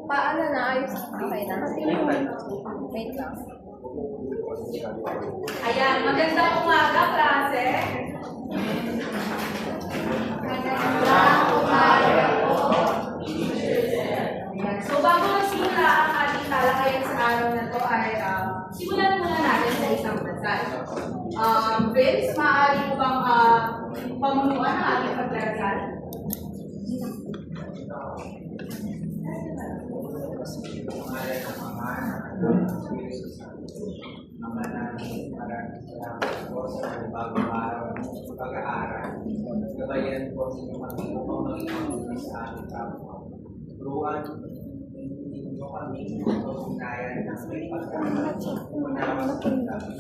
Paano na? Ayos. Okay na. Wait lang. Ayan, magandang umaga, klase. Magandang umaga po. So, bago magsimula ang ating talakayan sa araw na to ay simulan muna natin sa isang dasal. Vince, maaari mo bang pamunuan ang ating pagdarasal? Maraming salamat po sa bagong araw ng pag-aaral. Gabayan po sa inyong sa aming kapwa. Turuan ninyo kami sa ugnayan ng may pagkakaunawa sa pagdami.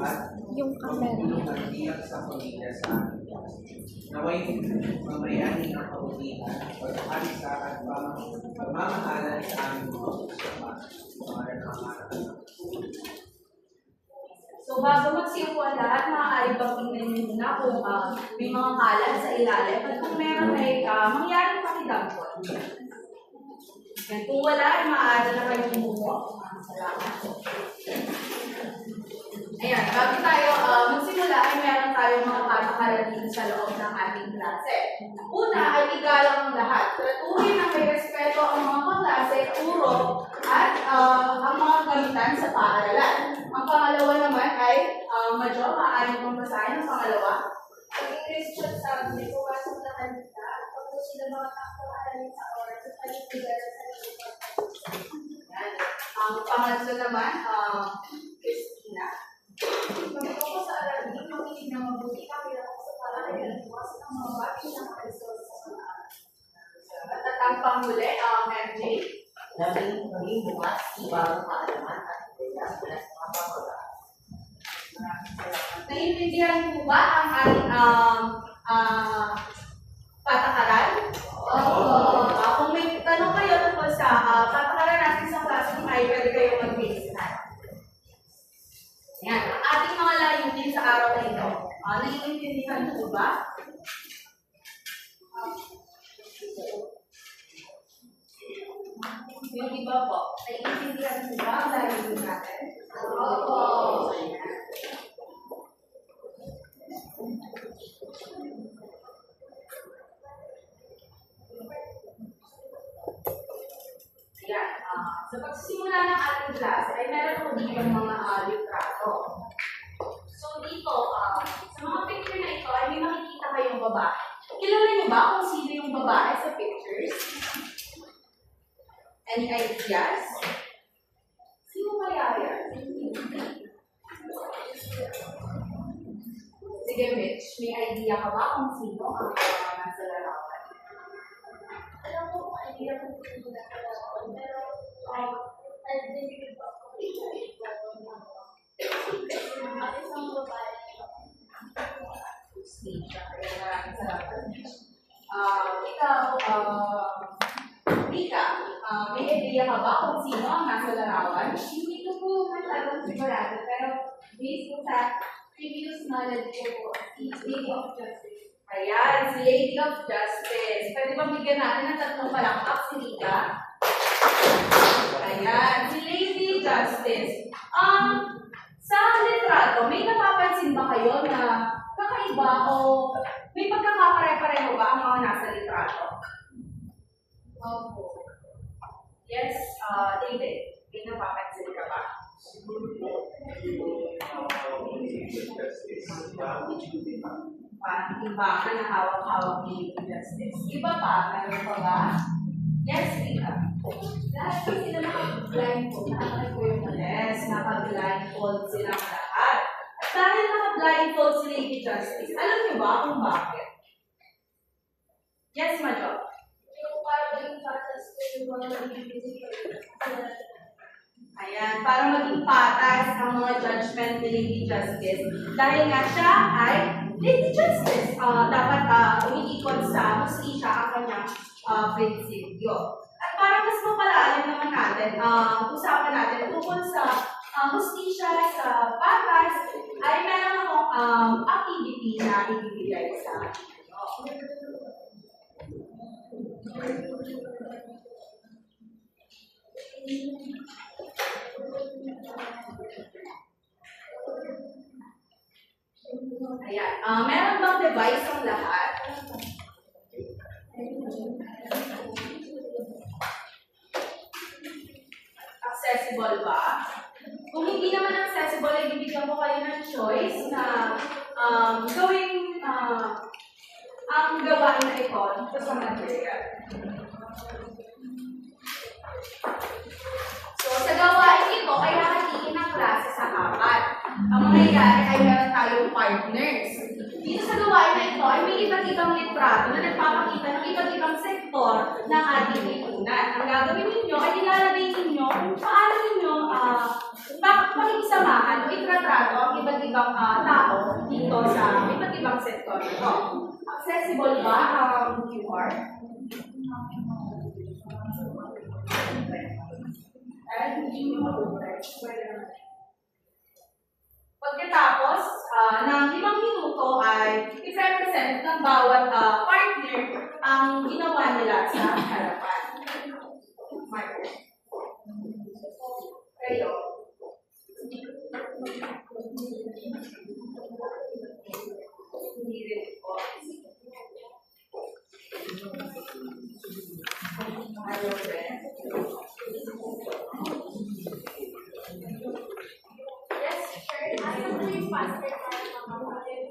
At pagtulungan biyak sa pamilya sa aming Diyos. Naway mamayanin ang kautihan, pagkakalisa at pamamahalan sa aming mga kusama. So, bago magsimula lahat, maaari bang tingnan nyo muna kung may mga kalat sa ilalim at kung meron ay mangyaring pakidampot. Yan, kung wala, ay maaari na kayo bumuko. Salamat. Ayan, bago tayo magsimula, ay meron tayong mga patakaran dito sa loob ng ating klase. Una ay igalang ang lahat. Tratuhin ng may respeto ang mga kaklase, guro, at ang mga gamitan sa paaralan. Ang pangalawa naman ay, Madyo, maaari mong basahin ang pangalawa. Ang Christian sabi, pumasok na kanila at pag sila mga takparan sa oras at palipigan sa lipunan. Ang pangatlo naman, Christina. Pagkako sa aralin, makinig na mabuti kami ako sa paaralan at iwasan ang mga bagay na makalisod sa mga At ang panghuli, MJ. Naging bukas, ibang kaalaman at ideas mula sa mga pamagaan. Naiintindihan po ba ang ating patakaran? Oo. Kung may tanong kayo tungkol sa patakaran natin sa klase ay pwede kayong mag-face na. Yan. Ang ating mga layunin sa araw na ito. Naiintindihan po ba? Yung iba po, naiintindihan po ba ang layunin natin? Oo. Ayan. Sa pagsisimula ng ating klase, ay meron po dito mga litrato. So dito, sa mga picture na ito, ay may makikita kayong babae. Kilala niyo ba kung sino yung babae sa pictures? Any ideas? Sino kaya yan? Sige, Mitch, may idea ka ba kung sino ang nasa larawan? Alam mo kung idea ko kung nasa larawan, pero nag-deliver pa ako dito. At isang babae. Kaya maraming salamat. Ikaw, Rika, may idea ka ba kung sino ang nasa larawan? Hindi ko po masyadong sigurado, pero based po sa previous knowledge ko po, si Lady of Justice. Ayan, si Lady of Justice. Pwede ba bigyan natin ng tatlong palakpak si Rika? Ayan, si Lady Justice. Sa litrato, may napapansin ba kayo na kakaiba o may pagkakapare-pareho ba ang mga nasa litrato? Opo. Yes, David, may napapansin ka ba? Timbangan na hawak-hawak ni Justice. Iba pa, meron pa ba? Yes, Rika. Lahat po sila naka-blindfold. Nakaka-blindfold. Yes, naka-blindfold silang lahat. At dahil naka-blindfold si Lady Justice, alam niyo ba kung bakit? Yes, Madjo. Yung parang yung patas ko yung mga physical. Ayan, para maging patas ang mga judgment ni Lady Justice. Dahil nga siya ay Lady Justice. Dapat umiikot sa hustisya ang kanyang prinsipyo. At para mas mapalalim naman natin, usapan natin tungkol sa hustisya, sa patas, ay meron akong activity na ibibigay sa Ayan. Meron bang device ang lahat? Accessible ba? Kung hindi naman accessible, ay bibigyan ko kayo ng choice na gawing ang gawain na ito dito sa material. So, sa gawain ito, kaya hatiin ang klase sa apat. Ang mangyayari ay meron tayong partners. Dito sa gawain na ito ay may iba't ibang litrato na nagpapakita ng iba't ibang sektor ng ating lipunan. Ang gagawin ninyo ay ilalagay ninyo kung paano ninyo pakikisamahan o itratrato ang iba't ibang tao dito sa iba't ibang sektor nito. Accessible ba ang QR? Pagkatapos ng 5 minuto ay i-represent ng bawat partner ang ginawa nila sa harapan. Marco. Kayo. Hindi rin po. Ayaw rin. Yes, sure. Ayaw mo yung faster para makapagin.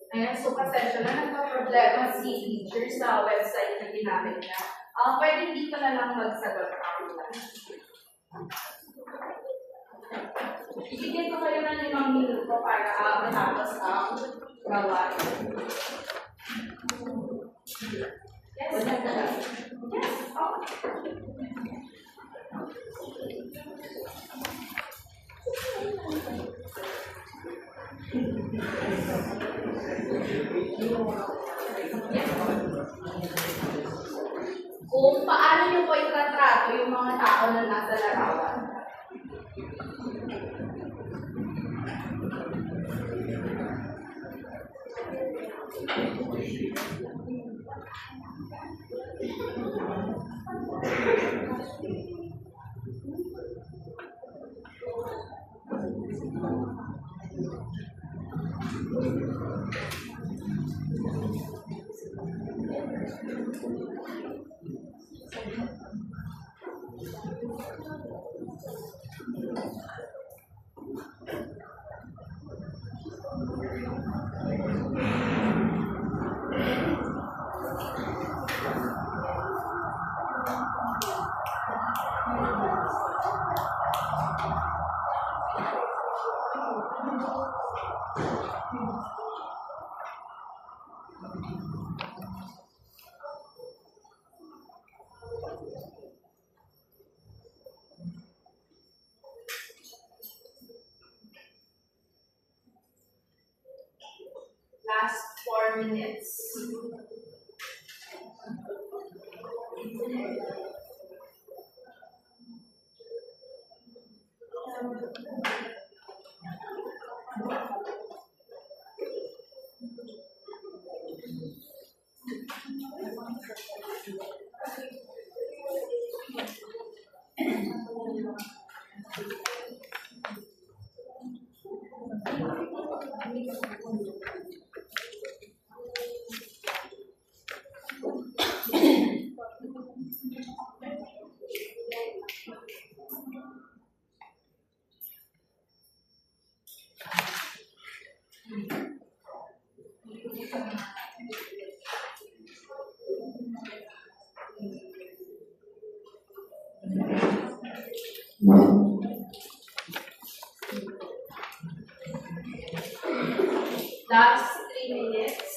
Ayan, so pasensya na nagka-problema si teacher sa website na ginamit niya. Pwede dito na lang magsagot ako lang. Ibigyan ko kayo ng 5 minuto para matapos ang gawain. Yes, yes, oh. Kung paano nyo po itratrato yung mga tao na nasa larawan. Last 4 minutes. Last 3 minutes.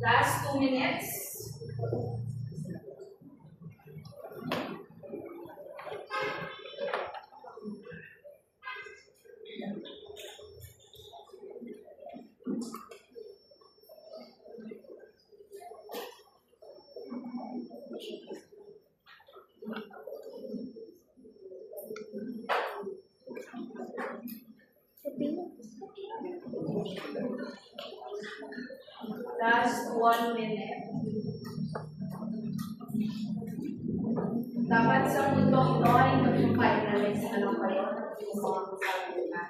Last 2 minutes. Last 1 minute. Dapat sa mundong ito ay mag-finalize na lang kayo ng mga kasabi na.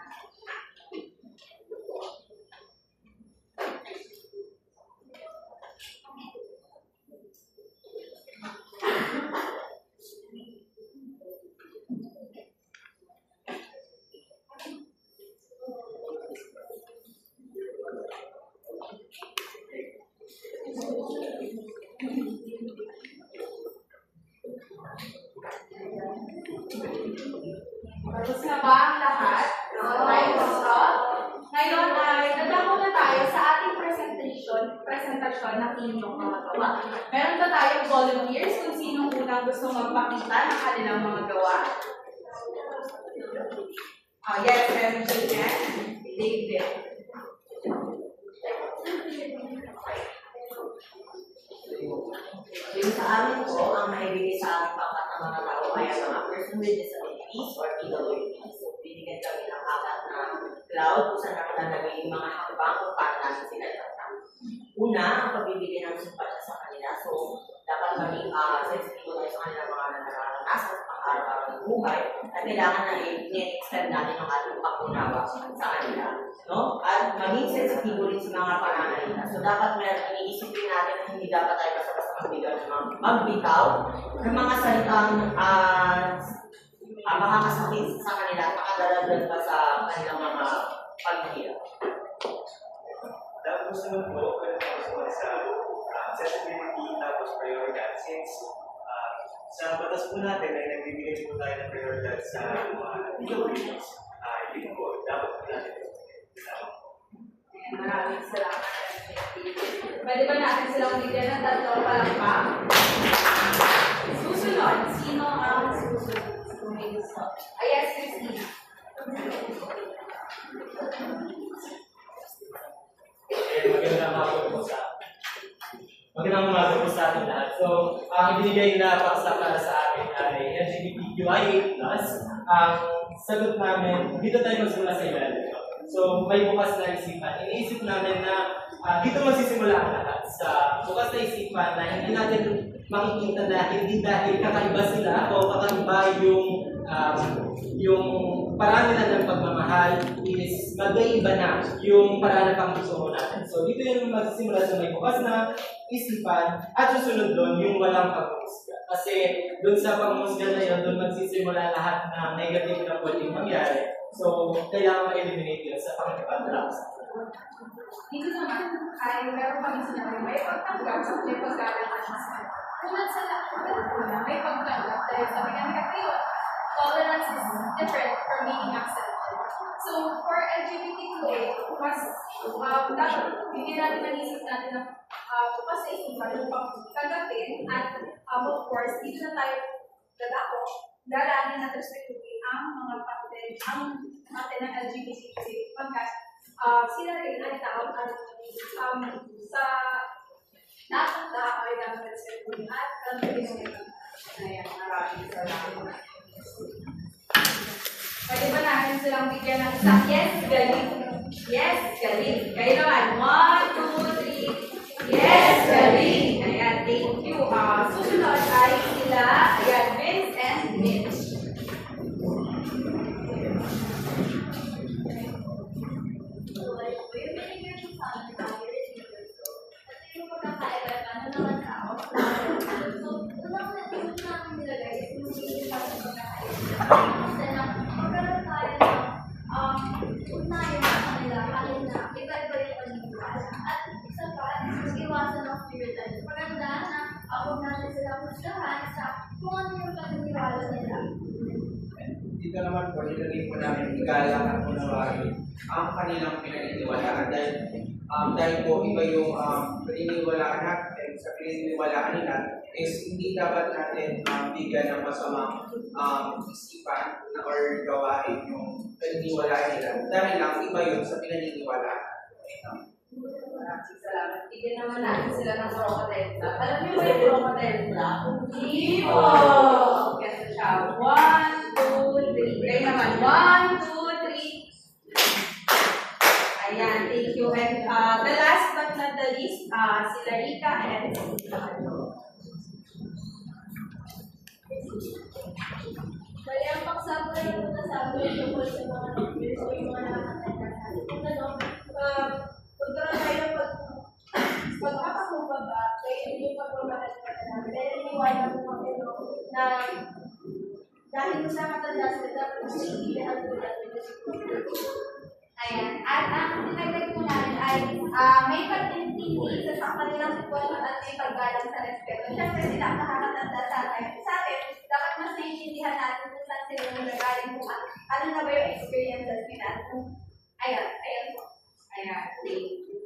Tapos na ba ang lahat? Time is up. Ngayon ay nadako na tayo sa ating presentasyon ng inyong mga gawa. Meron ba tayong volunteers kung sinong unang gusto magpakita ng kanilang mga gawa? Yes, meron siya. David. Yung sa amin po, ang naibigay sa aming papat ng mga tao ay ang mga person with disabilities or PWDs. So, binigyan kami ng apat na cloud kung saan nakalagay yung mga hakbang kung paano namin sila itatang. Una, ang pagbibigay ng simpatsya sa kanila. So, dapat maging sensitive tayo sa kanila mga nararanasan sa pang-araw-araw ng buhay at kailangan na i-extend natin ang ating pangunawa sa kanila. No? At maging sensitive rin sa mga pananalita. So, dapat iniisip rin natin na hindi dapat tayo basta-basta magbitaw ng mga salitang makakasakit sa kanila at makadalagdag pa sa kanilang mga paghihirap. Tapos naman po, sa accessibility tapos prioridad. Since sa batas po natin ay nagbibigay po tayo ng prioridad sa mga PWDs, yun po, dapat po natin. Maraming salamat. Pwede ba natin silang bigyan ng tatlo palakpak? Susunod. Sino ang susunod? Yes, Christine. Magandang umaga po sa ating lahat. So, ang ibinigay na paksa para sa akin ay LGBTQIA+. Ang sagot namin, dito tayo magsimula sa ilalim. So, may bukas na isipan. Iniisip namin na dito magsisimula ang lahat sa bukas na isipan na hindi natin makikita na hindi dahil kakaiba sila o kakaiba yung paraan nila ng pagmamahal is mag-iiba na yung paraan ng panggusto natin. So, dito yung magsisimula sa may bukas na isipan at susunod doon yung walang pangmusga. Kasi doon sa pangmusga na yun, doon magsisimula lahat ng negative na pwedeng mangyari. So, kailangan ma-eliminate yun sa pangkapadraps. Dito naman, ay meron kami sinabi, may pagtanggap sa may pagkakalasman. Tulad sa lahat, may pagtanggap dahil sabi nga nila kayo, tolerance is different from being accepted. So, for LGBTQA, mas dapat bigyan natin ng isip natin na bukas sa isipan yung pagtanggapin at of course, dito na tayo dadako, daraanin natin respektuhin ang mga natin ng LGBTQA pagkat sila rin ay tao at sa lahat ng tao ay dapat respektuhin at tanggapin. Ayan, maraming salamat. Pwede ba natin silang bigyan ng isa? Yes, galing. Yes, galing. Kayo naman. 1, 2, 3. Yes, galing. Ayan, thank you. Susunod ay sila, ayan, Vince and Mitch. Dito naman po, nilagay po namin igalang at unawain ang kanilang pinaniniwalaan dahil dahil po iba yung pininiwalaan natin, sa pininiwalaan nila, is hindi dapat natin bigyan ng masamang isipan na or gawain yung pininiwalaan nila. Dahil lang iba yun sa pinaniniwalaan. Maraming salamat. Bigyan naman natin sila ng crocodile club. Alam niyo ba yung crocodile club? Ibo! Ganito siya. 1, 2, 3. Kayo naman. 1, 2, 3. Ayan, thank you. And the last but not the least, sila Rika and Bali, ang paksa ko yung nasabi yung tungkol sa mga teachers o yung mga nakakatanda natin. Kung ano, pagkaroon tayo pagkakakubaba, kaya yung pagmamahal pa na namin. Dahil iniwala mo kami na dahil mo sa katanda sila, dapat masisigilan ko natin kasi ayan. At ang tinagdag ko namin ay may pag-intindi sa kanilang sitwasyon at may paggalang sa respeto. Siyempre, sila ang nakakatanda sa atin. Sa atin, dapat mas naiintindihan natin kung saan sila nagagaling kung ano na ba yung experiences nila. Ayan po. Ayan. Thank you.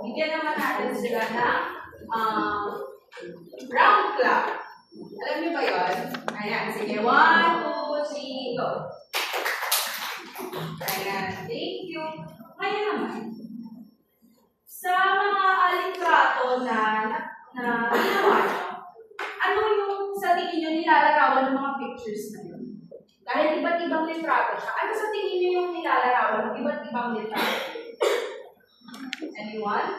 Bigyan naman natin sila ng round clap. Alam niyo ba yun? Ayan. Sige. 1, 2, 3, go. Ayan, thank you. Ngayon naman, sa mga alitrato na ginawa nyo, ano yung sa tingin nyo nilalarawan ng mga pictures na yun? Dahil iba't ibang litrato siya, ano sa tingin nyo yung nilalarawan ng iba't ibang litrato? Anyone?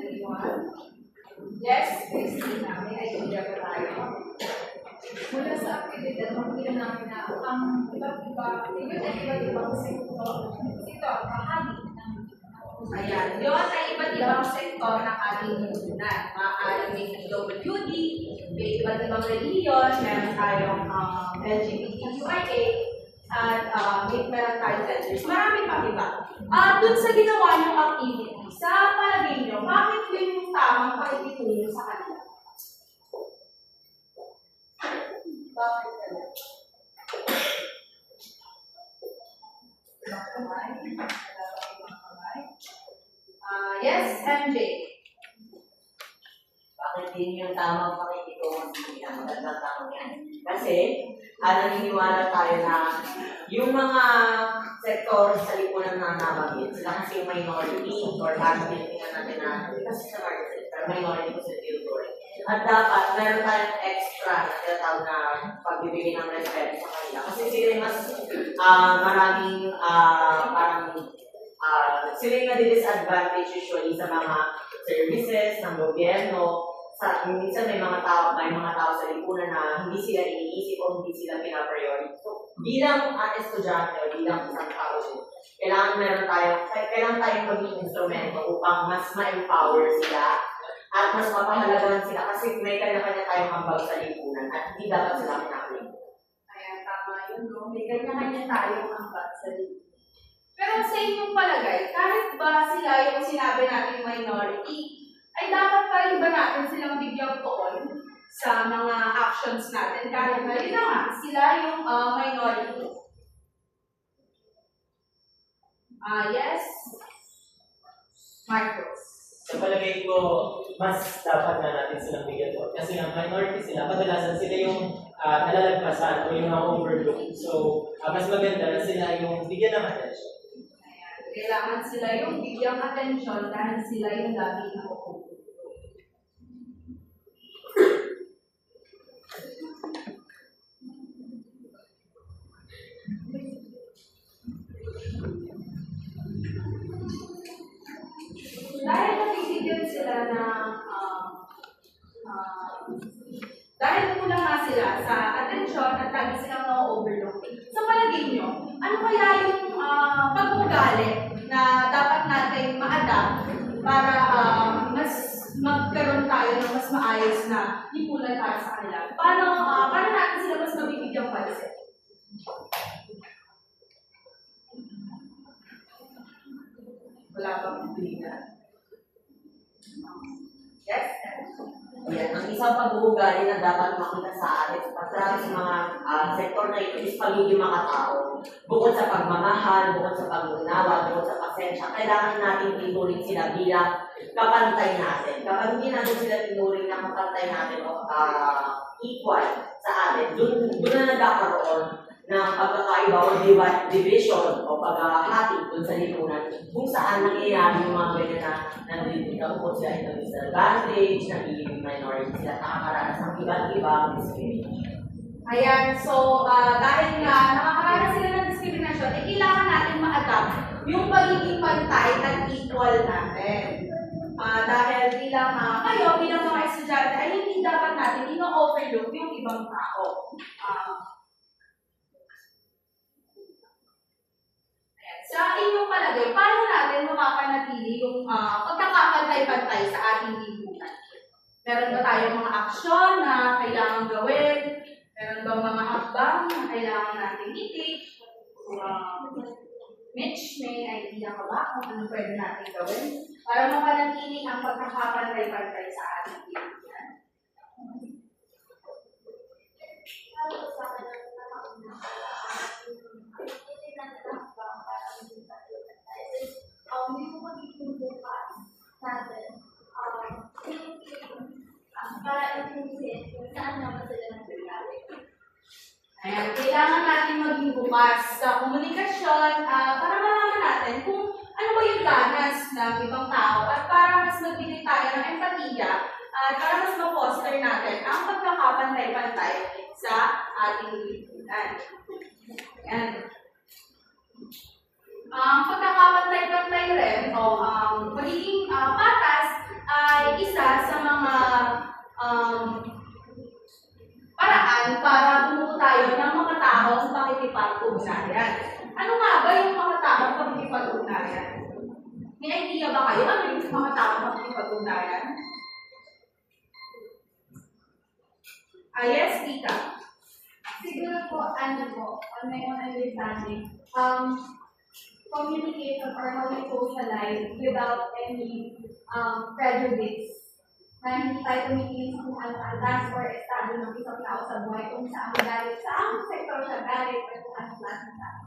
Anyone? Yes, Christina, may idea ba tayo? mula sa aktibidad, makikita namin na ang iba't ibang sektor, bahagi ng Ayan, yun ay iba't ibang sektor ng ating lipunan. Maaaring may PWD, may iba't ibang reliyon, meron tayong LGBTQIA, at meron tayong genders. Marami pang iba. Dun sa ginawa niyong activity, sa palagay niyo, bakit yun yung tamang pakikitungo sa kanila? Bakit kaya? Yes, MJ. Bakit din yung tamang pakikitungo sa kanila? Magandang tanong yan. Kasi, naniniwala tayo na yung mga sektor sa lipunan na nabanggit, sila kasi yung minority or tinitingnan natin na, kasi sa market, pero minority ko sa Tilbury. At dapat, meron tayong extra na tinatawag na pagbibigay ng respeto sa kanila. Kasi sila yung mas maraming sila yung nadi-disadvantage usually sa mga services ng gobyerno. Minsan may mga tao sa lipunan na hindi sila iniisip o hindi sila pinapriority. So, bilang estudyante o bilang isang tao, kailangan tayong maging instrumento upang mas ma-empower sila at mas mapahalagahan sila kasi may kanya-kanya tayong ambag sa lipunan at hindi dapat sila pinapin. Ayan, tama yun, no? May kanya-kanya tayong ambag sa lipunan. Pero sa inyong palagay, kahit ba sila yung sinabi natin minority, ay dapat pa rin ba natin silang bigyang poon sa mga actions natin kahit na yun na nga, sila yung minority. Yes? Marcos. Sa palagay ko, mas dapat na natin silang bigyan po. Kasi ang minority sila, kadalasan sila yung nalalagpasan o yung na-overlook. So, mas maganda na sila yung bigyan ng attention. Kailangan sila yung bigyang atensyon dahil sila yung lagi nakukuha. Dahil nabibigyan sila ng dahil kulang nga sila sa atensyon at lagi silang na-overlook. Sa palagay nyo, ano kaya yung pag-uugali na dapat natin ma-adapt para mas magkaroon tayo ng mas maayos na lipunan para sa kanila? Paano natin sila mas mabibigyang pansin? Wala bang pilihan? Yes? Ayan, ang isang pag-uugali na dapat makita sa atin sa pagtrato sa mga sektor na ito is pagiging makatao. Bukod sa pagmamahal, bukod sa pag-unawa, bukod sa pasensya, kailangan natin tinuring sila bilang kapantay natin. Kapag hindi natin sila tinuring na kapantay natin o equal sa atin, doon na nagkakaroon ng pagkakaiba o division o paghahati dun sa lipunan kung saan nangyayari yung mga ganyan na nandito po sila ito disadvantage, nagiging minority sila, nakakaranas ng iba't ibang discrimination. Ayan, so dahil nga nakakaranas sila ng discrimination, kailangan natin ma-adapt yung pagiging pantay at equal natin. Dahil bilang kayo, bilang mga estudyante, ay hindi dapat natin ino-overlook yung ibang tao. Sa inyong palagay, paano natin makapanatili yung pagkakapantay-pantay sa ating lipunan? Meron ba tayong mga aksyon na kailangan gawin? Meron ba mga hakbang na kailangan natin itik? Mitch, may idea ka ba kung ano pwede natin gawin para mapanatili ang pagkakapantay-pantay sa ating lipunan? Yung magiging bukas natin, para i-consent kung saan naman sila nagagalit. Ayan, kailangan natin maging bukas sa komunikasyon para malaman natin kung ano ba yung ganas ng ibang tao at para mas magbigay tayo ng empatiya at para mas ma-foster natin ang pagkakapantay-pantay sa ating lipunan. Ayan. Ang pagkakapantay-pantay rin o ang magiging patas ay isa sa mga paraan para bumuo tayo ng mga taong pakikipag-ugnayan. Ano nga ba yung mga taong pakikipag-ugnayan? May idea ba kayo? Ano yung mga taong pakikipag-ugnayan? Yes, Tita. Siguro po, on my own understanding, communicate or how we socialize without any prejudice. Na hindi tayo tumitingin kung ano ang last or estado ng isang tao sa buhay, kung saan galit, sa ang sektor siya galit, or kung anong klase ng tao.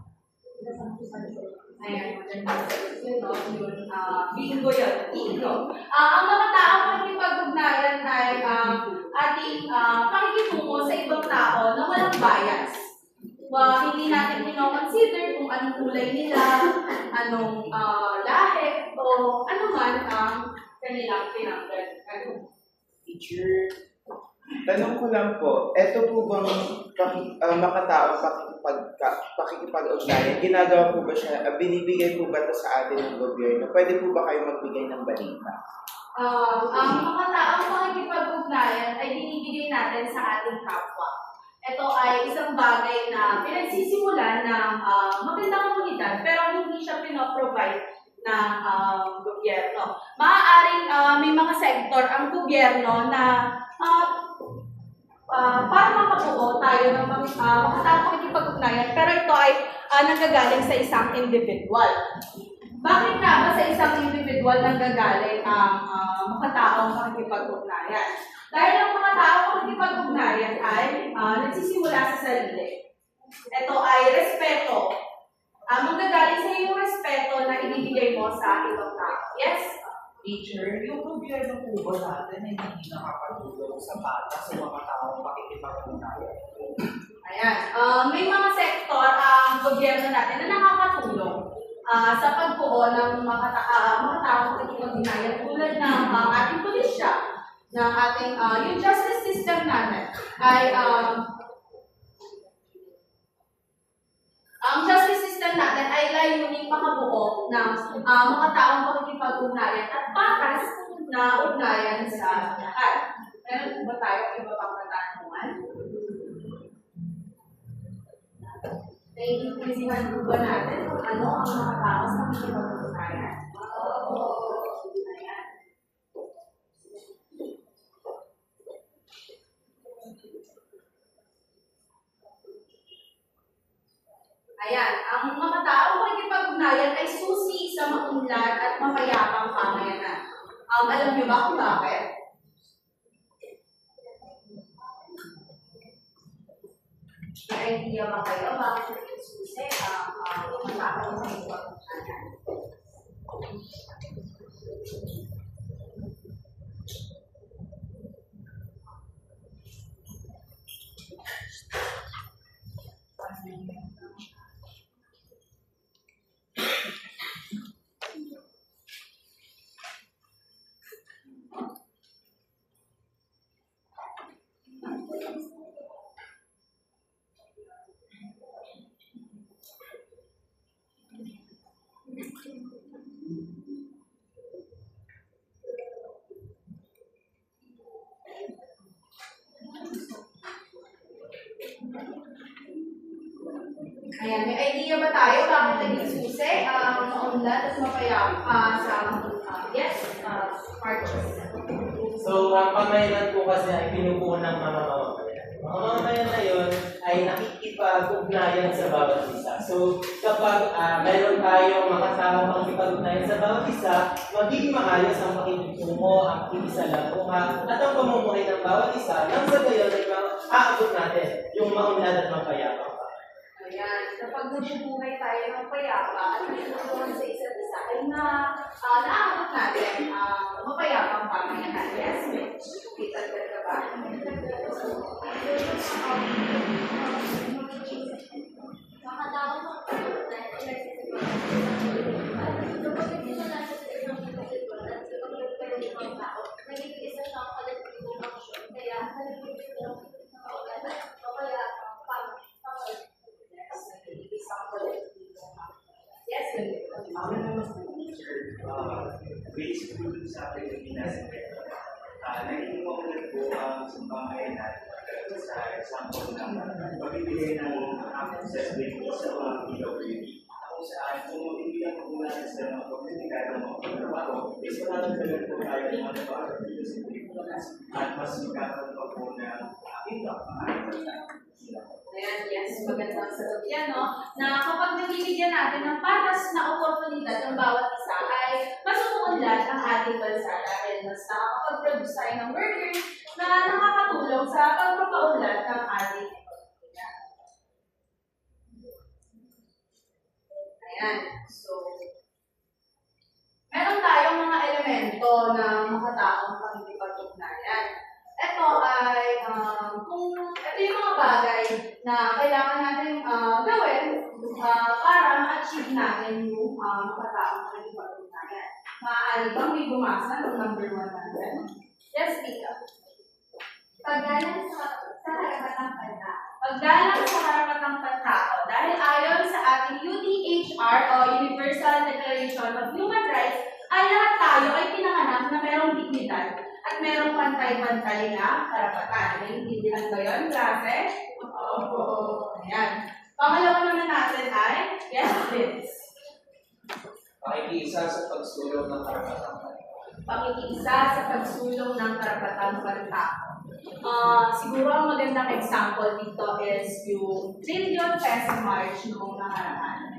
Ayan, bingo yun. Bingo. Ang mga taong pakikipag-ugnayan ay ating pakikitungo sa ibang tao na walang bias. Hindi natin pino-consider kung anong kulay nila, anong lahi, o ano man ang kanilang pinanggal. Teacher, tanong ko lang po, eto po bang makataong pakikipag-ugnayan, ginagawa po ba siya, binibigay po ba ito sa atin ng gobyerno? Pwede po ba kayo magbigay ng balita? Ang mga taong pakikipag-ugnayan ay binibigay natin sa ating kapwa. Ito ay isang bagay na pinagsisimulan ng magandang komunidad pero hindi siya pinoprovide ng gobyerno. Maaaring may mga sektor ang gobyerno na para makabuo tayo ng mga taong pakikipag-ugnayan pero ito ay nanggagaling sa isang individual. Bakit nga ba sa isang individual nanggagaling ang makataong pakikipag-ugnayan? Dahil ang mga taong pakikipag-ugnayan ay nagsisimula sa sarili. Ito ay respeto. Manggagaling sa iyong respeto na ibibigay mo sa ibang tao. Yes? Teacher, yung gobyerno po ba natin ay hindi nakakatulong sa bata sa mga taong pakikipag-ugnayan? Ayan. May mga sektor ang gobyerno natin na nakakatulong sa pagbuo ng mga taong pakikipag-ugnayan tulad ng ating pulisya, ng ating yung justice system natin ay ang justice system natin ay layuning makabuo ng mga taong pakikipag-ugnayan at patas na ugnayan sa lahat. Meron ba tayo iba pang katanungan? Naiintindihan po ba natin kung ano ang mga tao sa pakikipag-ugnayan? Ayan. Ayan, ang mga taong pakikipag-ugnayan ay susi sa maunlad at mapayapang pamayanan. Alam niyo ba kung bakit? May idea ba kayo bakit yung susi ang matapang sa iba kung kanan? Ayan, may idea ba tayo bakit naging susi ang maunlad at mapayapa sa yes, Marcos? So, ang pamayanan po kasi ay pinupuo ng mga mamamayan. Mga mamamayan na yun ay nakikipag-ugnayan sa bawat isa. So, kapag mayroon tayong makataong makikipag-ugnayan sa bawat isa, magiging maayos ang pakikitungo, ang pakikisalamuha, at ang pamumuhay ng bawat isa, nang sa gayon ay aabot natin yung maunlad at mapayapa. Ayan, kapag nabubuhay tayo ng payapa at nagtutulungan sa isa't isa, ay naabot natin mapayapang pamayanan. Yes, Mitch? Kita ka ba? Makatawag ng nagiging isa siyang kolektibo action. Kaya, Yes, Based po dun sa Pilipinas, naging popular po ang sumbangayanan sa example na magbibigay ng accessibility sa mga PWD. Kung saan, kung mabibigyan po natin sa mga komunidad ng mga pagtrabaho, is matatagal po tayo ng mga pag-Pilipinas at mas magkakaroon pa po ng income. Ayan, yes, magandang sagot yan, no? Na kapag nabibigyan natin ng patas na oportunidad ng bawat isa, ay mas umuunlad ang ating bansa dahil mas nakakapag-produce tayo ng workers na nakakatulong sa pagpapaunlad ng ating ekonomiya. Ayan, so, meron tayong mga elemento ng makataong pakikipag-ugnayan. Ito ay, ito yung mga bagay na kailangan natin gawin para ma-achieve natin yung makataong pakikipag-ugnayan. Maaari bang may bumasa ng number 1 natin? Yes, Tika. paggalang sa karapatang bansa. Paggalang sa karapatang pantao. Dahil ayon sa ating UDHR o Universal Declaration of Human Rights, ay lahat tayo ay pinanganak na merong dignidad at merong pantay-pantay na karapatan. Naiintindihan ba yun, klase? Opo. Ayan. Pangalawa naman natin ay, yes, please. Pakikiisa sa pagsulong ng karapatang bansa. Pakikiisa sa pagsulong ng karapatang pantao. Siguro ang magandang example dito is yung Trillion Peso March noong nakaraan.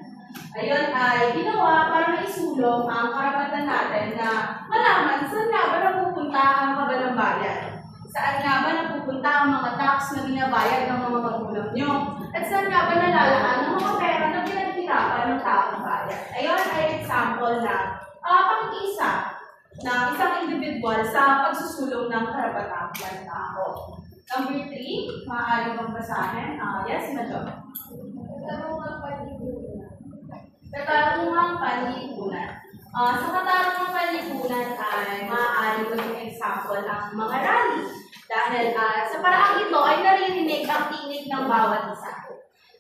Ayun ay ginawa para maisulong ang karapatan natin na malaman saan nga ba napupunta ang kabalang bayan. Saan nga ba napupunta ang mga tax na binabayad ng mga magulang nyo? At saan nga ba nalalaan ang mga pera na pinaghirapan ng taong bayan? Ayun ay example na pakikiisa ng isang individual sa pagsusulong ng karapatang pantao. Number 3, maaari bang basahin? Yes, Madam. Katarungang panlipunan. Sa katarungang panlipunan ay maaari maging example ang mga rally. Dahil sa paraang ito ay naririnig ang tinig ng bawat isa.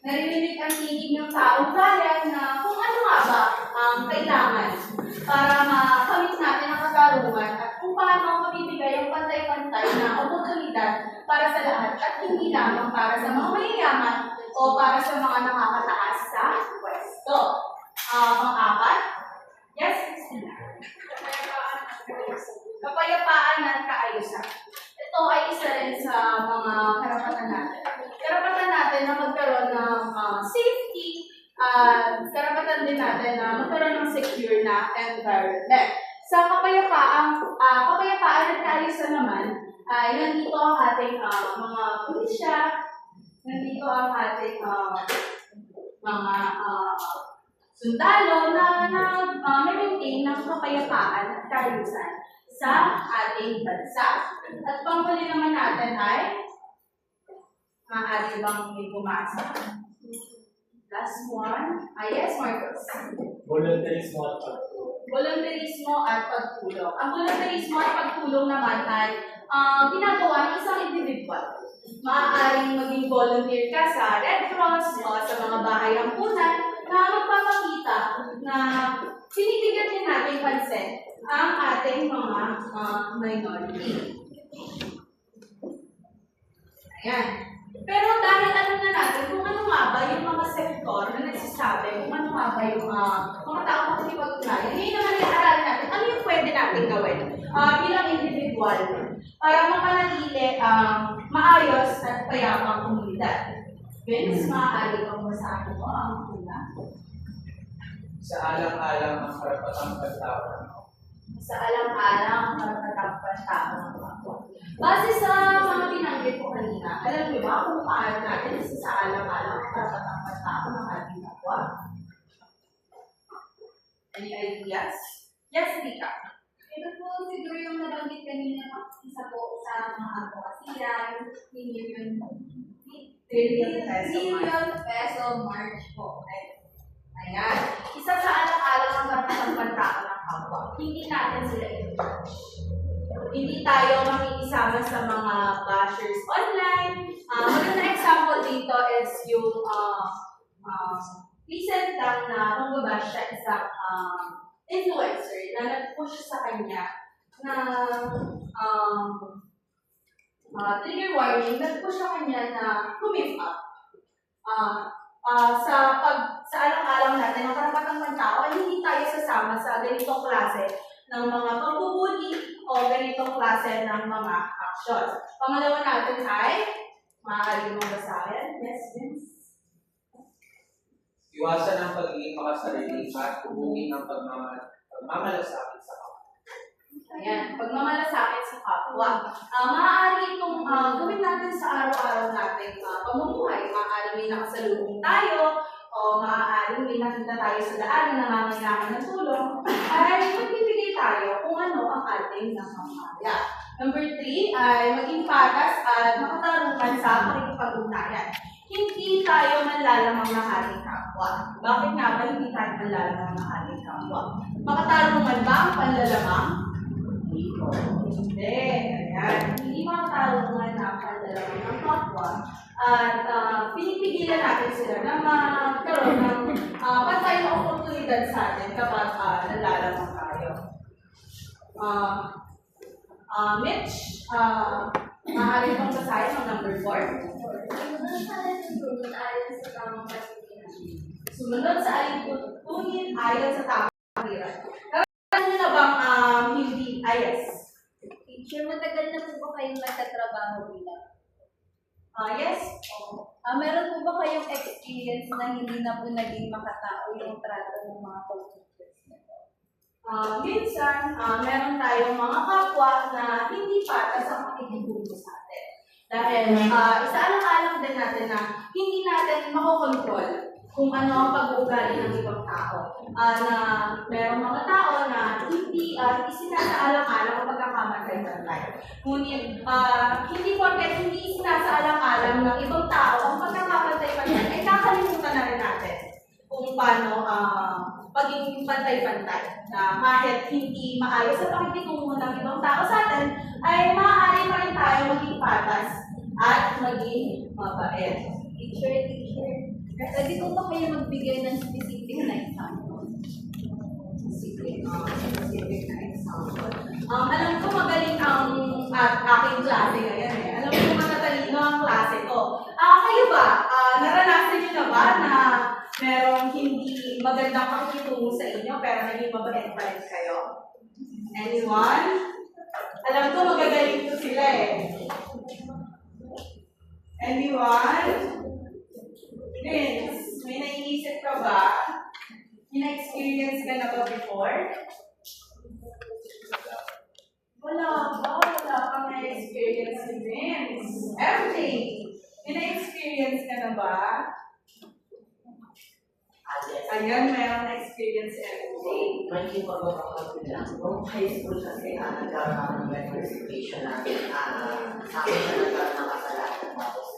Naririnig ang tinig ng taong bayan na kung ano nga ba ang kailangan para makamit natin ang katarungan at kung paano mabibigay ang pantay-pantay na oportunidad para sa lahat at hindi lamang para sa mga mayayaman o para sa mga nakakataas sa pwesto. Pang-apat? Yes, Christina. Kapayapaan at kaayusan. Ito ay isa rin sa mga karapatan natin. Karapatan natin na magkaroon ng safety at karapatan din natin na magkaroon ng secure na environment. Sa kapayapaan at kaayusan naman, ay nandito ang ating mga pulisya, nandito ang ating mga sundalo na maintain ng kapayapaan at kaayusan sa ating bansa. At panghuli naman natin ay maaari bang may pumasa? Last one. Yes, Marcos. Voluntarismo at pagtulong. Voluntarismo at pagtulong. Ang voluntarismo at pagtulong naman ay ginagawa ng isang individual. Maaaring maging volunteer ka sa Red Cross o sa mga bahay ampunan na magpapakita na sinibigyan din natin pansin ang ating mga minority. Ayan. Pero dahil ano na natin, kung ano nga ba yung mga sektor na nagsasabi, kung ano nga ba yung mga tao makikipag-ugnayan, ngayon naman i-aralin natin, ano yung pwede natin gawin bilang individual para mapanatili ang maayos at payapang komunidad. Vince, maaari kang masabi mo ang una. Sa alang-alang ang karapatang pagtao. Sa alang-alang ang karapatang pagtao ng kapwa. Base sa mga binanggit ko kanina, alam niyo ba kung paano natin sa alang-alang ang karapatang pagtao ng ating kapwa? Any ideas? Yes, Rika. Ito po siguro yung nabanggit kanina, isa po sa mga advokasya, yung Trillion peso march po. Ayan. Isa sa alang-alang ang karapatang pagtao ng kapwa. Hindi natin sila i-judge. Hindi tayo makikisama sa mga bashers online. Magandang example dito is yung recent lang na pang-bash siya isang influencer na nag-push sa kanya na trigger warning, nag-push sa kanya na kumip up. Sa alang-alang natin, ang karapatang pantao ay hindi tayo sasama sa ganitong klase ng mga pagbubuli o ganitong klase ng mga actions. Pangalawa natin ay, maaari mong basahin. Yes, Vince? Iwasan ang pagiging makasarili at hubugin ang pagmamalasakit sa kapwa. Ayan, pagmamalasakit sa kapwa. Maaari itong gawin natin sa araw-araw natin pamumuhay. Maaari may nakasalubong tayo, o maaari may nakita tayo sa daan na nangangailangan ng tulong, ay magbibigay tayo kung ano ang ating nakakaya. Number 3 ay maging patas at makatarungan sa pakikipag-ugnayan. Hindi tayo manlalamang ng ating kapwa. Bakit nga ba hindi tayo manlalamang ng ating kapwa? Makatarungan ba ang panlalamang? Hindi. Ayan. Hindi makatarungan na panlalamang ng kapwa. At pinipigilan natin sila na magkaroon ng pantay na oportunidad sa atin kapag nalalamang tayo. Mitch, maaari pang basahin ang number 4. Sumunod sa alintunin ayon sa tamang pagkira. Kaya nyo na bang hindi ayos? Teacher, matagal na po ba kayong nagtatrabaho bilang? Yes? Meron po ba kayong experience na hindi na po naging makatao yung trato ng mga co-teachers nito? Minsan, meron tayong mga kapwa na hindi patas ang makikitulong sa atin. Dahil isaalang-alang din natin na hindi natin makokontrol kung ano ang pag-uugali ng ibang tao. Na merong mga tao na hindi isinasaalang-alang ang pagkakamatay-matay. Ngunit, hindi porket hindi isinasaalang-alang ng ibang tao ang pagkakamatay-matay, ay kakalimutan na rin natin kung paano pagiging pantay-pantay. Na kahit hindi maayos sa pakikitungo ng ibang tao sa atin, ay maaari pa rin tayo maging patas at maging mabait. Teacher, pwede po ba kayo magbigay ng specific na example? Specific na example. Alam ko magaling ang aking klase ngayon eh. Alam ko matatalino ang klase ko. Kayo ba? Naranasan niyo na ba na merong hindi magandang pakikitungo sa inyo pero naging mabait pa rin kayo? Anyone? Alam ko magagaling to sila eh. Anyone? Vince, may naiisip ka ba? May na-experience ka na ba before? Wala ba? Wala kang na-experience ni Vince. Everything. May na-experience experience ka na ba? Yes. Ayan, meron na experience everyday. May pagbabago lang. Nung high school kasi nagkaroon ng representation natin. Sa akin na nagkaroon ng kasalanan. Tapos,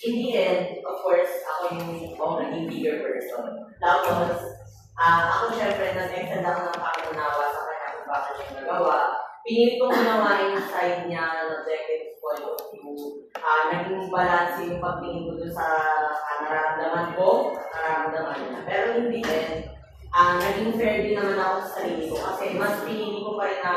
in the end, of course, ako yung naging bigger person. Tapos, ako syempre nag-extend ako ng pangunawa sa kanya kung bakit niya nagawa. Pinili kong unawain yung side niya ng objective point of view. Naging balance yung pagtingin ko doon sa nararamdaman ko, nararamdaman niya. Pero in the end, naging fair din naman ako sa sarili ko kasi mas pinili ko pa rin na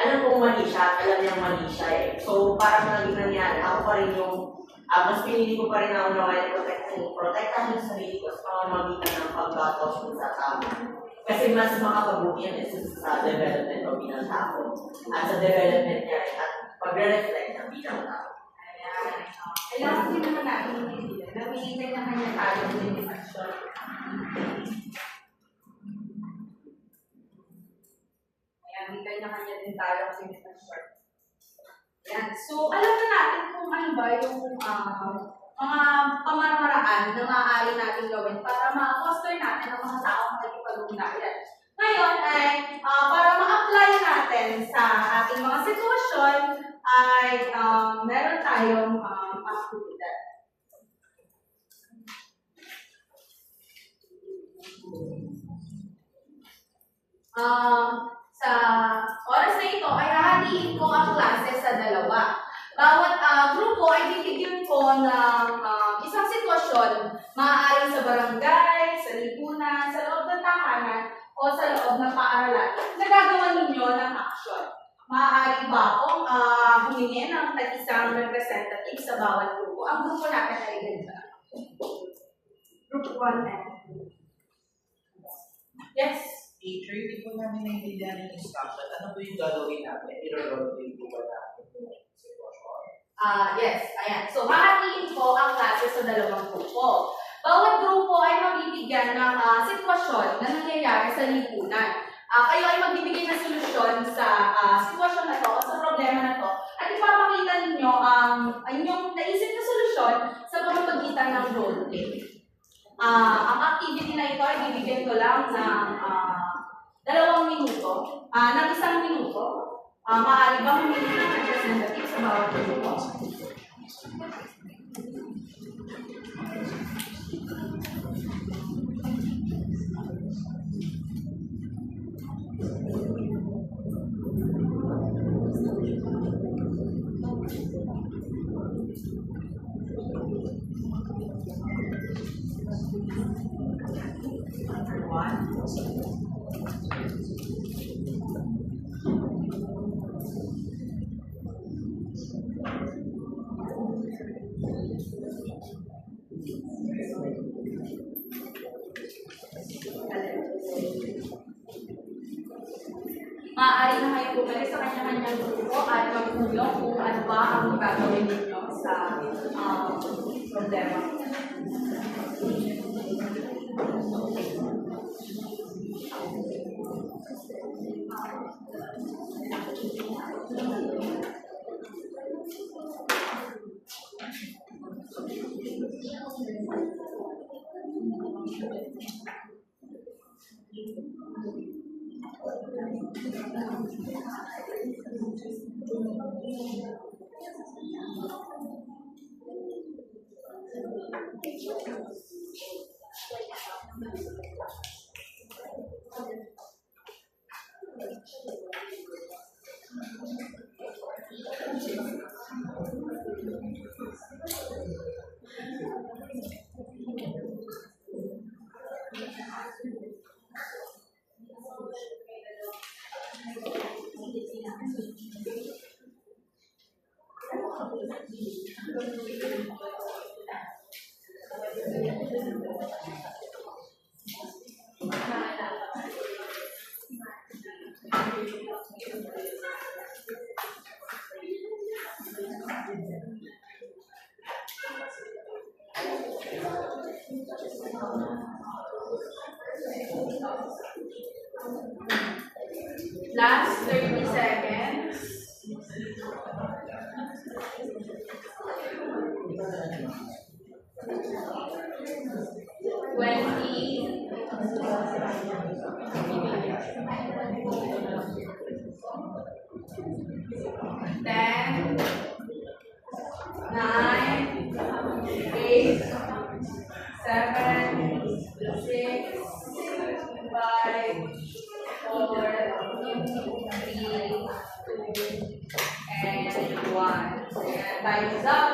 alam kong mali siya, alam niyang mali siya eh. So parang naging nangyari, ako pa rin yung mas pinili ko pa rin na unawain protektahan yung sarili ko sa pamamagitan ng pag-batos ko sa tama. Kasi mas makakabuti yan sa development o bilang tao. At sa development niya at pag-reflect ng bilang tao. Ayan. Kailangan din naman natin maintindihan na may kanya-kanya tayong limitasyon. Ayan, may kanya-kanya din tayong limitasyon. Ayan. So, alam na natin kung ano ba yung mga pamamaraan na maaari natin gawin para ma-foster natin ang mga taong makikipag-ugnayan. Ngayon ay para ma-apply natin sa ating mga sitwasyon ay meron tayong activity. Sa oras na ito ay hahatiin ko ang klase sa dalawa. Bawat grupo ay bibigyan ko ng isang sitwasyon, maaaring sa barangay, sa lipunan, sa loob ng tahanan, o sa loob ng paaralan, na gagawa ninyo ng action. Maaari ba akong humingi ng isang representative sa bawat grupo? Ang grupo natin ay ganito. Group 1N. Yes? Teacher, hindi po namin naintindihan yung instruction. Ano po yung gagawin natin? I-roleplay po ba natin yung sitwasyon? Yes, ayan. So, hahatiin ko ang klase sa dalawang grupo. Bawat grupo ay mabibigyan ng sitwasyon na nangyayari sa lipunan. Kayo ay magbibigay ng solusyon sa sitwasyon na to o sa problema na to at ipapakita ninyo ang inyong naisip na solusyon sa pamamagitan ng roleplay. Ang activity na ito ay bibigyan ko lang ng 2 minuto, ng 1 minuto. Maaari ba humingi ng representative sa bawat grupo? Maaari na kayo bumalik sa kanya-kanyang grupo at magtulong kung ano ba ang gagawin ninyo sa problema. Last 30 seconds. Ten, nine, eight, seven, six, five, four, three, two, and one. Ayan, time's up.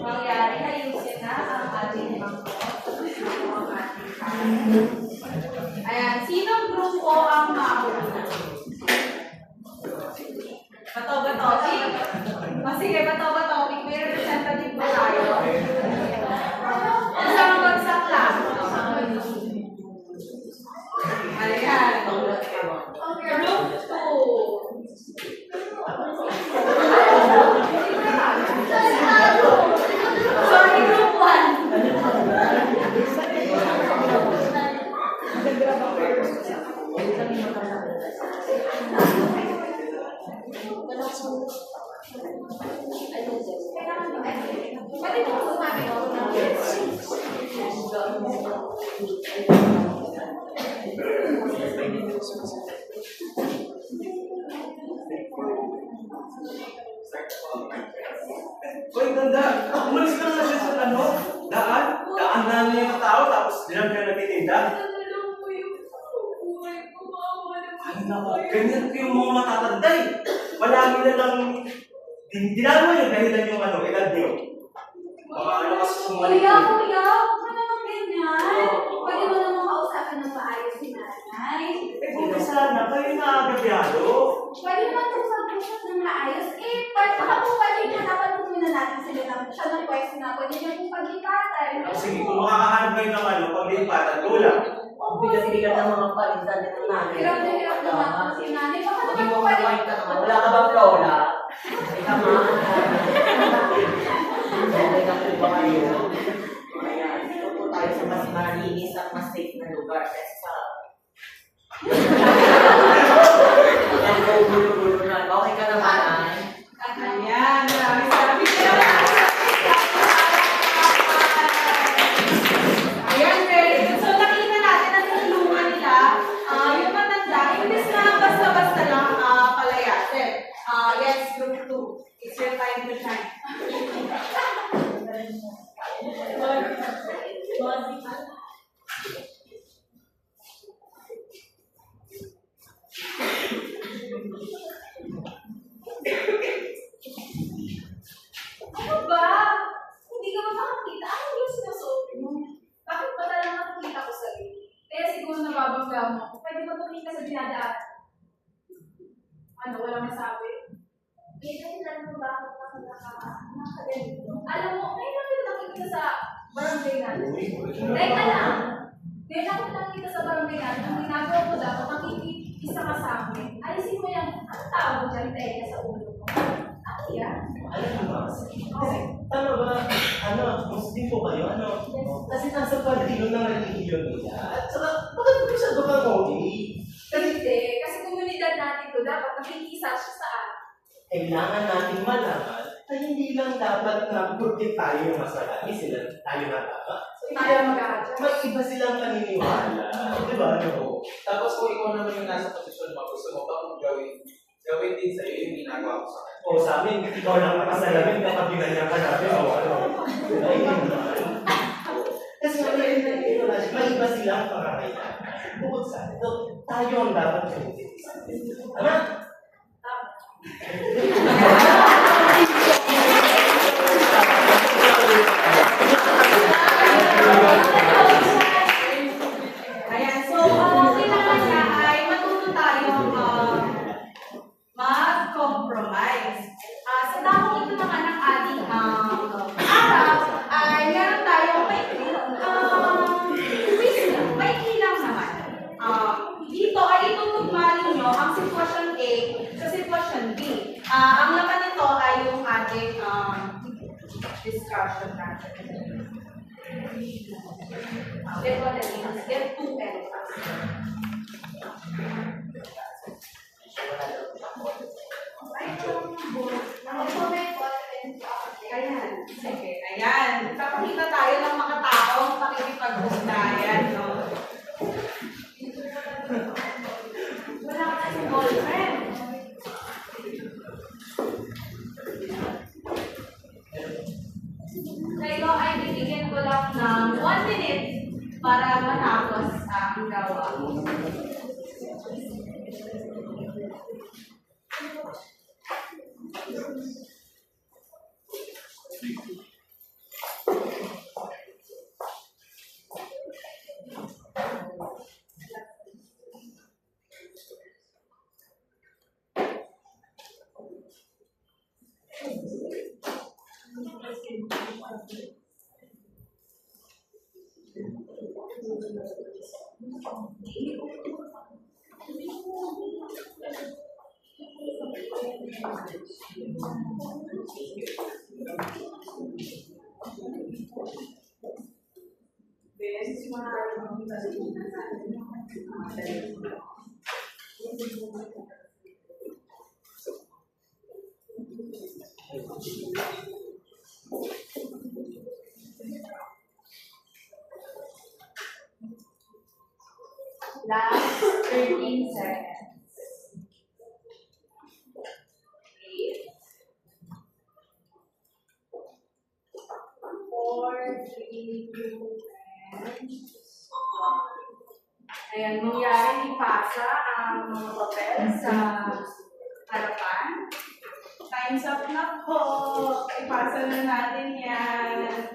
Mangyari, ayusin na ang ating Ayan, sinong grupo ang mauna? Bato-batopic? O sige, bato-batopic. May representative ba tayo? Isang bagsak lang. Ayan. Group 2. Sorry, group 1. Pwede mo kung sabi ko na Uy, ganda! Umalis ka na siya sa ano? Daan? Daan na niya yung tao, tapos dilam ka nagtitinda? Ay, naku, ganyan ko yung mga matatanda eh. Malami na lang, dinalaman yung dahilan yung ano, edad niyo. Mga ano kasi sumalik. Kuya, huwag ka naman ganyan. Pwede mo naman kausapin ng maayos si nanay. Eh, buti sana, kayo na agabyado. Pwede naman usap-usap ng maayos. Baka po pwede na dapat muna natin sila ng siya ng pwesto na pwede niya pong paglipatan. Sige, kung makakahanap kayo ng ano, paglipatan, go lang. Bigat-bigat ng mga palitan nito namin. Hirap na hirap naman po si nanay. Baka Hindi naman mo po pwede. makain ka naman. Wala ka bang lola? Ika ma. Okay ka po ba kayo? Ayan, dito po tayo sa mas malinis at mas safe na lugar. Kasi sa... Ang gulo-gulo na. Okay ka naman, ay? Ayan, maraming Ayan, very good. So, nakita natin na tinulungan nila yung matanda, imbes na basta-basta lang palayasin. Yes, group 2. It's your time to shine. Ano ba? Hindi ka ba makakita? Ano yung sinusuot mo? Bakit ba talagang makakita ko sa'yo? Kaya siguro nababangga mo. Pwede ba tumingin ka sa dinadaan? Ano, walang masabi? Hindi kasi lang po bakit ako nakaganito. Alam mo, ngayon lang kita nakikita sa barangay natin. Teka lang. Ngayon ako nakikita sa barangay natin. Ang ginagawa ko dapat, makikita ka sa akin. Alisin mo yung, ang tawag dyan, teka sa ulo mo. Ano yan? Alam mo ba? Tama ba? Ano, Muslim po kayo? Ano? Kasi nasa partido ng religiyon nila. At saka, bakit mo siya doon okay? Hindi, kasi komunidad natin to dapat nakikisa siya sa atin. Kailangan natin malaman na hindi lang dapat na porque tayo yung masarami, sila tayo na dapat. Tayo mag-aadya. May iba silang paniniwala. Di ba? Ano? Tapos kung ikaw naman yung nasa posisyon mo, gusto mo bang gawin din sa'yo yung ginagawa ko sa kanya. O sa amin, ikaw lang nakasalamin kapag ginanyan ka namin. O ano? Ay, naman. Kasi may iba silang pangangailangan. Bukod sa ito, tayo ang dapat yung Tama? Ayan, so kailangan niya ay matuto tayong mag-compromise. Sa dahong ito naman ng ating araw, ay meron tayong may ilang naman. Dito ay itutugma ninyo ang sitwasyon A sa sitwasyon B. Ang laman nito ay yung ating discussion natin. Get what I mean? Get 2 elephants. Ayan. Sige. Ayan. para matapos ang gawa. Last 13 seconds. 8, 4, 3, 2, and 1. Ayan, mangyari ipasa ang mga papel sa harapan. Time's up na po. Ipasa na natin yan.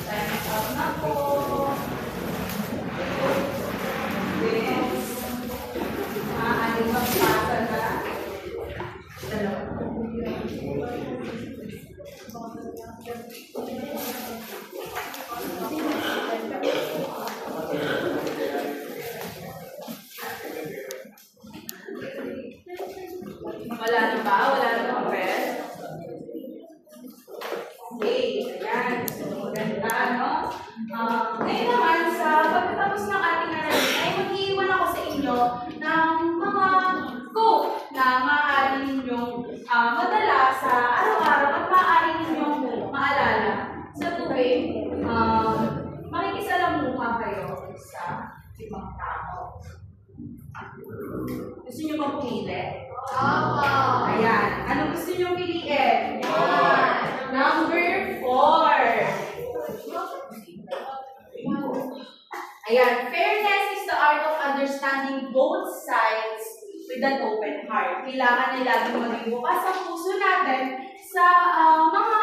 Time's up na po. Yes. Maaaring magpasa na. Wala na ba? Wala na papel? Okay, ayan. So, maganda, no? Ngayon naman, sa pagkatapos ng ating aralin, ay mag-iiwan ako sa inyo ng mga quote na maaari ninyong madala sa araw-araw at maaari ninyong maalala sa tuwing makikisalamuha kayo sa ibang tao. Gusto niyo bang pumili? Opo. Ayan. Ano gusto niyo piliin? Number 4. Ayan. Fairness is the art of understanding both sides with an open heart. Kailangan ay laging maging bukas ang puso natin sa mga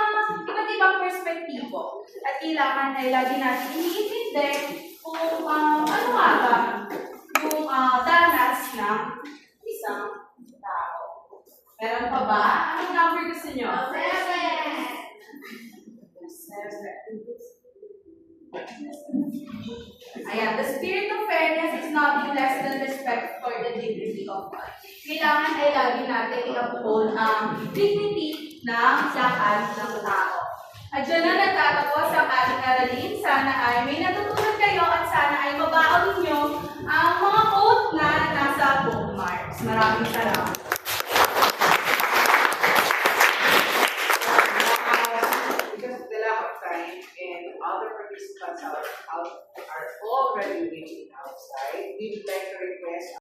iba't ibang perspektibo. At kailangan ay lagi natin iniintindi kung ano nga ba yung danas ng isang tao. Meron pa ba? Anong number gusto nyo? 7. 7. Ayan, the spirit of fairness is nothing less than respect for the dignity of God. Kailangan ay lagi natin i-uphold ang dignity ng lahat ng tao. At dyan na nagtatapos ang ating aralin. Sana ay may natutunan kayo at sana ay mabaon ninyo ang mga quote na nasa bookmarks. Maraming salamat. Because of the lack of time and other participants are already waiting outside, we would like to request